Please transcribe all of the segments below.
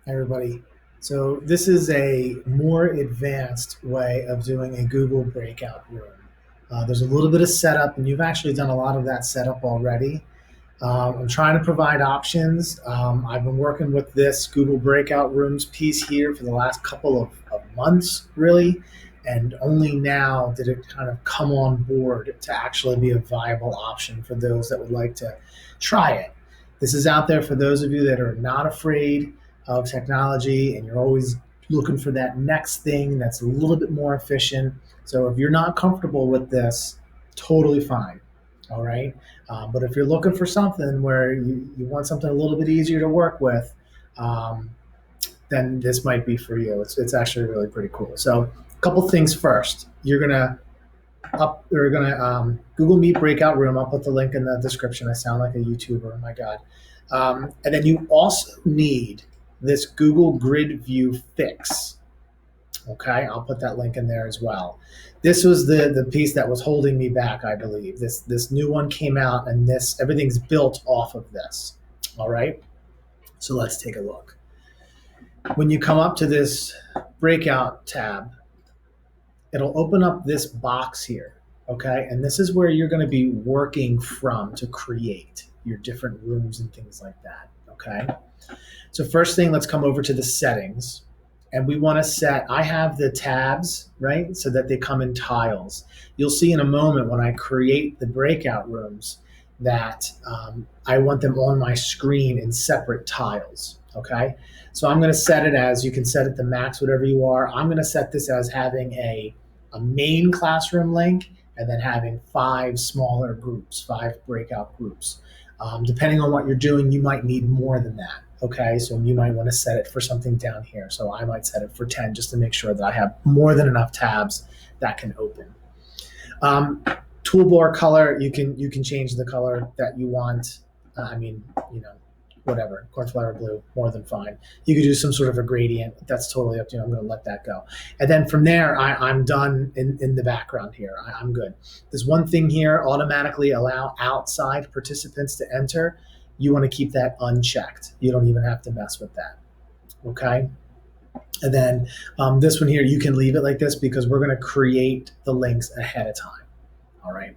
Everybody. So this is a more advanced way of doing a Google Breakout room. There's a little bit of setup, and you've actually done a lot of that setup already. I'm trying to provide options. I've been working with this Google Breakout Rooms piece here for the last couple of months, really, and only now did it kind of come on board to actually be a viable option for those that would like to try it. This is out there for those of you that are not afraid of technology and you're always looking for that next thing that's a little bit more efficient. So if you're not comfortable with this, totally fine. All right. But if you're looking for something where you want something a little bit easier to work with, um, then this might be for you. It's actually really pretty cool. So a couple things first. You're gonna Google Meet breakout room. I'll put the link in the description. I sound like a YouTuber. Oh my God. And then you also need this Google Grid View fix. Okay, I'll put that link in there as well. This was the piece that was holding me back, I believe. This new one came out, and this everything's built off of this. All right, so let's take a look. When you come up to this breakout tab, it'll open up this box here. Okay, and this is where you're going to be working from to create your different rooms and things like that. Okay, so first thing, let's come over to the settings. And we want to set, I have the tabs, right? So that they come in tiles. You'll see in a moment when I create the breakout rooms that I want them on my screen in separate tiles, okay? So I'm going to set it as, you can set it to max, whatever you are. I'm going to set this as having a main classroom link and then having 5 smaller groups, 5 breakout groups. Depending on what you're doing, you might need more than that. Okay, so you might want to set it for something down here. So I might set it for 10 just to make sure that I have more than enough tabs that can open. Toolbar color, you can change the color that you want. I mean, you know, whatever, cornflower blue, more than fine. You could do some sort of a gradient. That's totally up to you. I'm going to let that go. And then from there, I'm done in the background here. I'm good. There's one thing here, automatically allow outside participants to enter. You want to keep that unchecked. You don't even have to mess with that. Okay. And then this one here, you can leave it like this because we're going to create the links ahead of time. All right.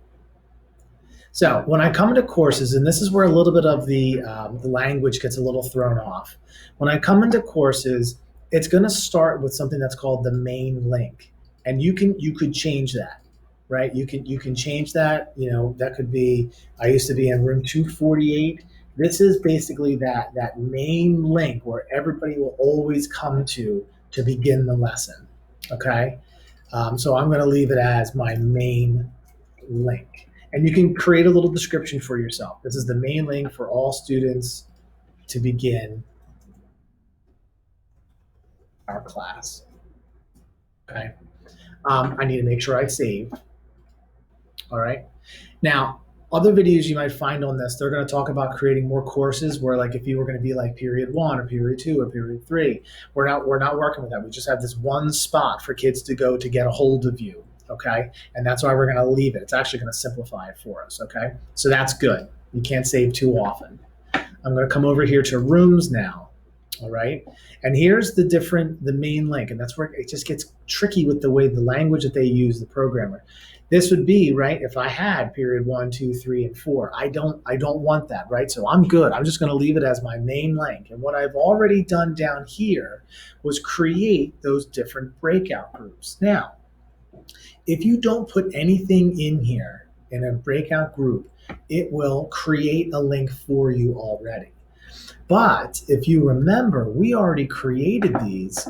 So when I come into courses, and this is where a little bit of the language gets a little thrown off. When I come into courses, it's going to start with something that's called the main link, and you could change that, right? You can change that. You know, that could be, I used to be in room 248. This is basically that main link where everybody will always come to begin the lesson. Okay, so I'm going to leave it as my main link. And you can create a little description for yourself. This is the main link for all students to begin our class. Okay. I need to make sure I save. All right. Now, other videos you might find on this, they're going to talk about creating more courses where, like, if you were going to be like period 1 or period 2 or period 3, we're not working with that. We just have this one spot for kids to go to get a hold of you. Okay. And that's why we're going to leave it. It's actually going to simplify it for us. Okay. So that's good. You can't save too often. I'm going to come over here to rooms now. All right. And here's the main link. And that's where it just gets tricky with the way the language that they use, the programmer. This would be, right, if I had period 1, 2, 3, and 4. I don't want that, right? So I'm good. I'm just going to leave it as my main link. And what I've already done down here was create those different breakout groups. Now, if you don't put anything in here in a breakout group, it will create a link for you already. But if you remember, we already created these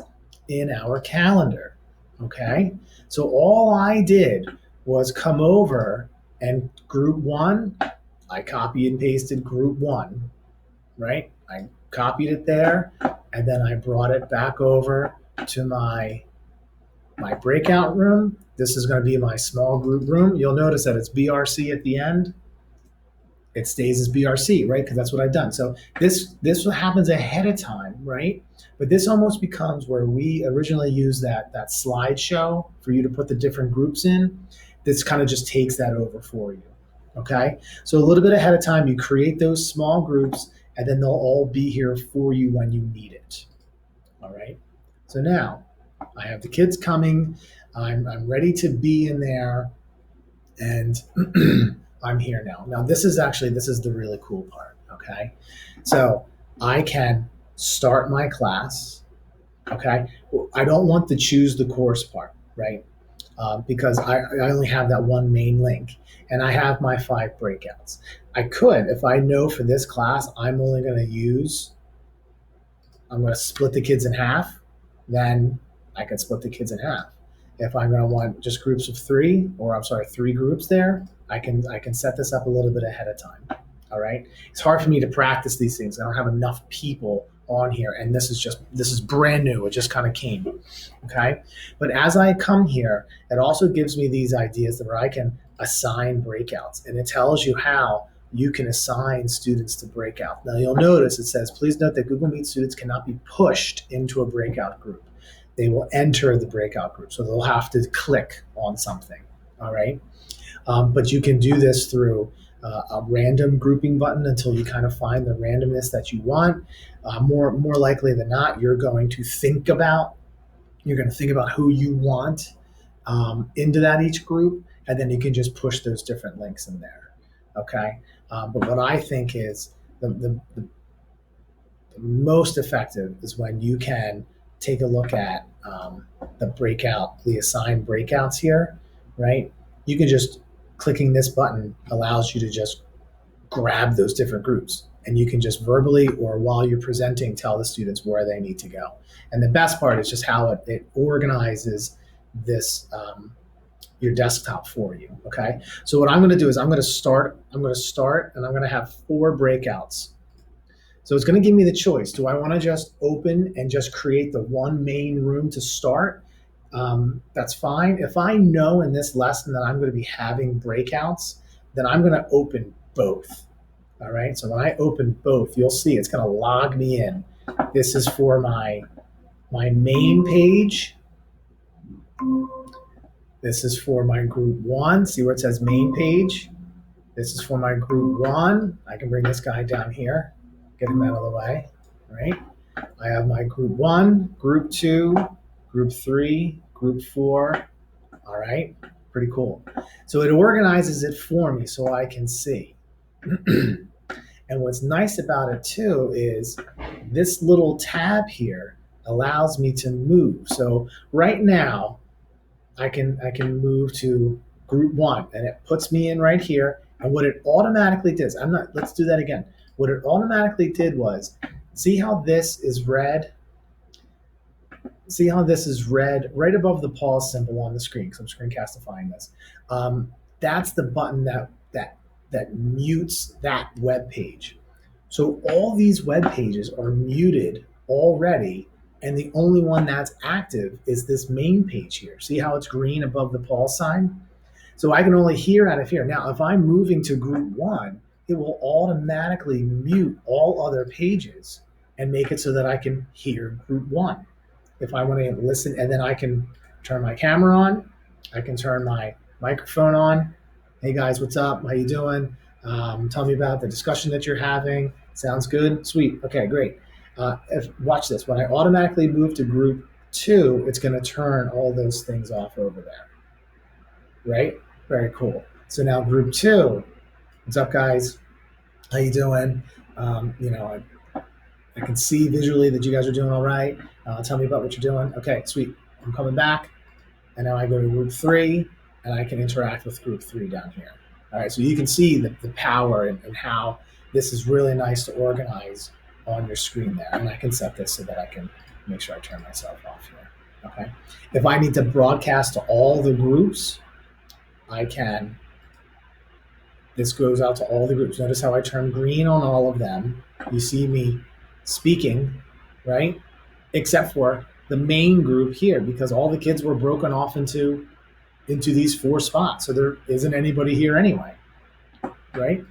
in our calendar. Okay, so all I did was come over and group 1, I copied and pasted group 1, right? I copied it there, and then I brought it back over to my breakout room. This is going to be my small group room. You'll notice that it's BRC at the end. It stays as BRC, right? Because that's what I've done. So this happens ahead of time, right? But this almost becomes where we originally used that slideshow for you to put the different groups in. This kind of just takes that over for you. Okay? So a little bit ahead of time, you create those small groups, and then they'll all be here for you when you need it. All right. So now I have the kids coming. I'm ready to be in there, and I'm here now. Now this is the really cool part. Okay. So I can start my class. Okay. I don't want to choose the course part, right? Because I only have that one main link and I have my 5 breakouts. I could, if I know for this class, I'm going to split the kids in half, then I can split the kids in half. If I'm going to want just groups of 3, or I'm sorry, 3 groups there, I can set this up a little bit ahead of time. All right. It's hard for me to practice these things. I don't have enough people on here, and this is brand new. It just kind of came. Okay. But as I come here, it also gives me these ideas where I can assign breakouts, and it tells you how you can assign students to breakout. Now you'll notice it says, please note that Google Meet students cannot be pushed into a breakout group. They will enter the breakout group. So they'll have to click on something. All right. But you can do this through a random grouping button until you kind of find the randomness that you want. More likely than not, you're going to think about who you want into that each group, and then you can just push those different links in there. Okay. But what I think is the most effective is when you can take a look at the assigned breakouts here, right? You can just clicking this button allows you to just grab those different groups, and you can just verbally or while you're presenting tell the students where they need to go. And the best part is just how it organizes this your desktop for you. Okay. So what I'm going to do is I'm going to start, and I'm going to have 4 breakouts. So it's going to give me the choice. Do I want to just open and just create the one main room to start? That's fine. If I know in this lesson that I'm going to be having breakouts, then I'm going to open both. All right. So when I open both, you'll see it's going to log me in. This is for my main page. This is for my group 1. See where it says main page? This is for my group 1. I can bring this guy down here, get him out of the way, right? I have my group 1, group 2, group 3, group 4. All right, pretty cool. So it organizes it for me so I can see. And what's nice about it too is this little tab here allows me to move. So right now, I can move to group 1, and it puts me in right here. And what it automatically does, let's do that again. What it automatically did was, see how this is red? See how this is red right above the pause symbol on the screen, because I'm screencastifying this. That's the button that mutes that web page. So all these web pages are muted already, and the only one that's active is this main page here. See how it's green above the pause sign? So I can only hear out of here. Now, if I'm moving to group 1, it will automatically mute all other pages and make it so that I can hear group 1. If I want to listen, and then I can turn my camera on, I can turn my microphone on. Hey guys, what's up? How you doing? Tell me about the discussion that you're having. Sounds good? Sweet. Okay, great. Watch this. When I automatically move to group 2, it's going to turn all those things off over there. Right? Very cool. So now group 2. What's up, guys? How you doing? I can see visually that you guys are doing all right. Tell me about what you're doing. Okay, sweet. I'm coming back. And now I go to group 3, and I can interact with group 3 down here. All right, so you can see the power and how this is really nice to organize on your screen there. And I can set this so that I can make sure I turn myself off here. Okay. If I need to broadcast to all the groups, I can. This goes out to all the groups. Notice how I turn green on all of them. You see me speaking, right? Except for the main group here, because all the kids were broken off into these 4 spots. So there isn't anybody here anyway, right?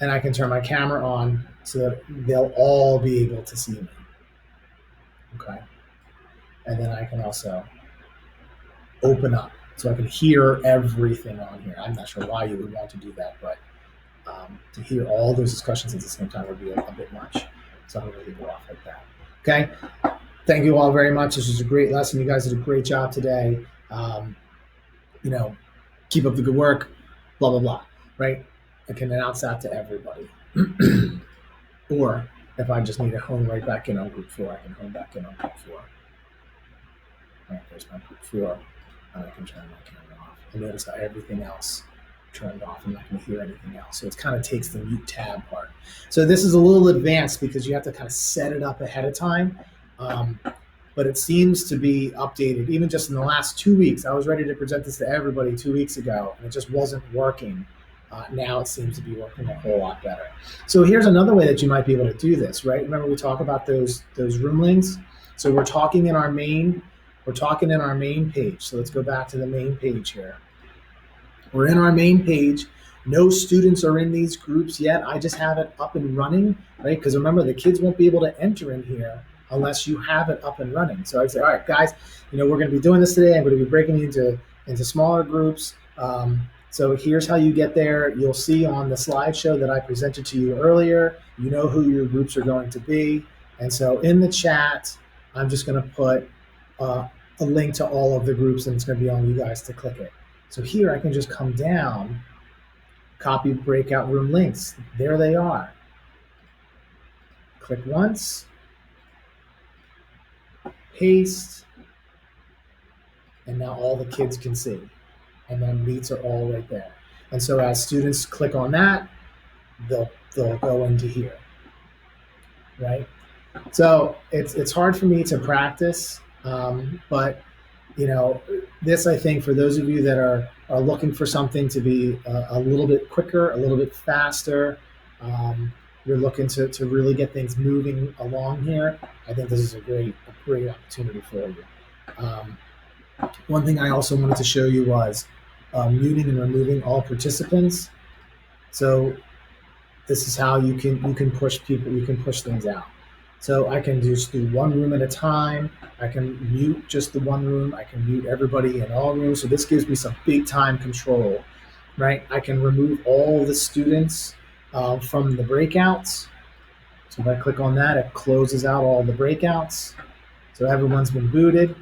And I can turn my camera on so that they'll all be able to see me. Okay. And then I can also open up so I can hear everything on here. I'm not sure why you would want to do that, but to hear all those discussions at the same time would be a bit much. So I'm going to leave it off like that. Okay. Thank you all very much. This was a great lesson. You guys did a great job today. Um, you know, keep up the good work, blah, blah, blah, right? I can announce that to everybody. Or if I just need to hone right back in on group 4, I can hone back in on group 4. Right, there's my group 4, and I can turn my camera off. And notice how everything else turned off. I'm not going to hear anything else. So it kind of takes the mute tab part. So this is a little advanced because you have to kind of set it up ahead of time. But it seems to be updated even just in the last 2 weeks. I was ready to present this to everybody 2 weeks ago, and it just wasn't working. Now it seems to be working a whole lot better. So here's another way that you might be able to do this, right? Remember we talk about those room links. So we're talking in our main page. So let's go back to the main page here. We're in our main page. No students are in these groups yet. I just have it up and running, right? Because remember, the kids won't be able to enter in here unless you have it up and running. So I'd say, all right, guys, we're going to be doing this today. I'm going to be breaking into smaller groups. So here's how you get there. You'll see on the slideshow that I presented to you earlier, you know who your groups are going to be. And so in the chat, I'm just going to put a link to all of the groups, and it's going to be on you guys to click it. So here I can just come down, copy breakout room links. There they are. Click once, paste, and now all the kids can see. And then meets are all right there. And so as students click on that, they'll go into here, right? So it's hard for me to practice, but this, I think, for those of you that are looking for something to be a little bit quicker, a little bit faster, you're looking to really get things moving along here, I think this is a great opportunity for you. One thing I also wanted to show you was muting and removing all participants. So this is how you can push people, you can push things out. So I can just do one room at a time. I can mute just the one room. I can mute everybody in all rooms. So this gives me some big time control, right? I can remove all the students from the breakouts. So if I click on that, it closes out all the breakouts. So everyone's been booted.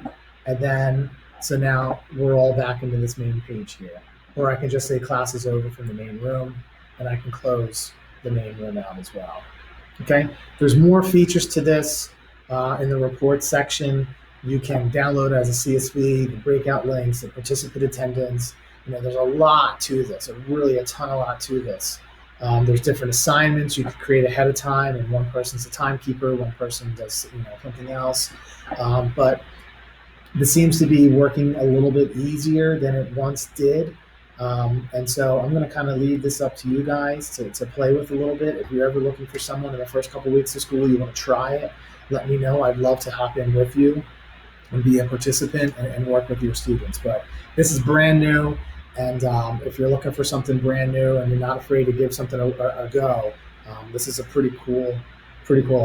And then, so now we're all back into this main page here. Or I can just say class is over from the main room, and I can close the main room out as well. Okay, there's more features to this in the report section. You can download it as a CSV, the breakout links, the participant attendance. There's a lot to this, really a lot to this. There's different assignments you could create ahead of time, and one person's a timekeeper, one person does something else. But this seems to be working a little bit easier than it once did. And so I'm going to kind of leave this up to you guys to play with a little bit. If you're ever looking for someone in the first couple weeks of school, you want to try it, let me know. I'd love to hop in with you and be a participant and work with your students. But this is brand new. And if you're looking for something brand new and you're not afraid to give something a go, this is a pretty cool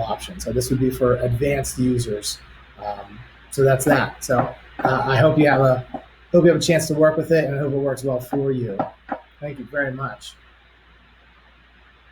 option. So this would be for advanced users. So that's that. So I hope you have a chance to work with it, and I hope it works well for you. Thank you very much.